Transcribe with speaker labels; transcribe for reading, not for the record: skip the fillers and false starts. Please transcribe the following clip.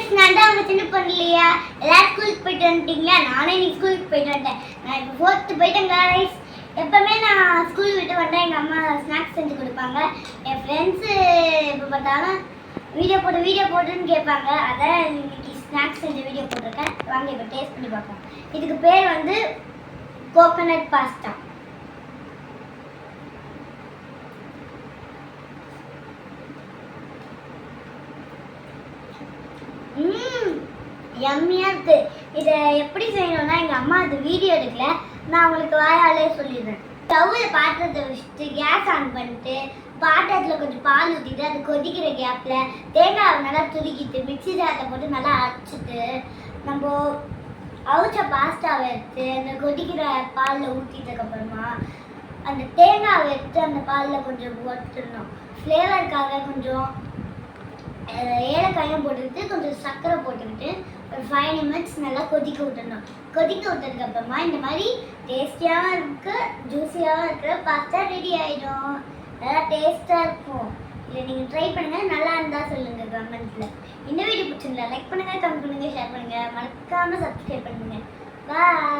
Speaker 1: Friends, நான் தான் உங்க சின்ன பொண்ணு இல்லையா? எல்லாரும் ஸ்கூலுக்கு போயிட்டு வந்துட்டீங்களா? நானே இன்னைக்கு ஸ்கூலுக்கு போயிட்டு வந்துட்டேன். நான் இப்போ 4th போயிட்டேன் காய்ஸ். எப்பவுமே நான் ஸ்கூல் விட்டு வந்தால் எங்கள் அம்மா ஸ்நாக்ஸ் செஞ்சு கொடுப்பாங்க. என் ஃப்ரெண்ட்ஸு எப்போ பார்த்தாலும் வீடியோ போட்டுன்னு கேட்பாங்க. அதான் இன்னைக்கு ஸ்நாக்ஸ் செஞ்ச வீடியோ போட்டிருக்கேன். வாங்க இப்போ டேஸ்ட் பண்ணி பார்ப்போம். இதுக்கு பேர் வந்து கோகோனட் பாஸ்தா. யம்மியாக இருக்குது. இதை எப்படி செய்யணும்னா எங்கள் அம்மா அது வீடியோ எடுக்கல, நான் உங்களுக்கு வாயாலே சொல்லிடுறேன். ஸ்டவ்வில் பாத்திரத்தை வச்சுட்டு கேஸ் ஆன் பண்ணிட்டு பாத்திரத்தில் கொஞ்சம் பால் ஊற்றிட்டு அது கொதிக்கிற கேப்பில் தேங்காவை நல்லா துருக்கிட்டு மிக்ஸி ஜாரில் போட்டு நல்லா அரைச்சிட்டு நம்ம அவிச்ச பாஸ்தாவை எடுத்து அந்த கொதிக்கிற பாலில் ஊற்றிட்டதுக்கப்புறமா அந்த தேங்காவை எடுத்து அந்த பாலில் கொஞ்சம் போட்டுடணும். ஃப்ளேவருக்காக கொஞ்சம் ஏலக்காயும் போட்டுக்கிட்டு கொஞ்சம் சர்க்கரை போட்டுக்கிட்டு ஒரு 5 நிமிட்ஸ் நல்லா கொதிக்க விட்டுடணும். கொதிக்க விட்டதுக்கப்புறமா இந்த மாதிரி டேஸ்டியாகவும் இருக்குது, ஜூஸியாகவும் இருக்கிற பாஸ்தா ரெடி ஆகிடும். நல்லா டேஸ்ட்டாக இருக்கும். இதை நீங்கள் ட்ரை பண்ணுங்கள். நல்லா இருந்தால் சொல்லுங்கள் கமெண்ட்டில். இந்த வீடியோ பிடிச்சிருந்தா லைக் பண்ணுங்கள், கமெண்ட் பண்ணுங்கள், ஷேர் பண்ணுங்கள். மறக்காமல் சப்ஸ்கிரைப் பண்ணுங்கள். பாய்.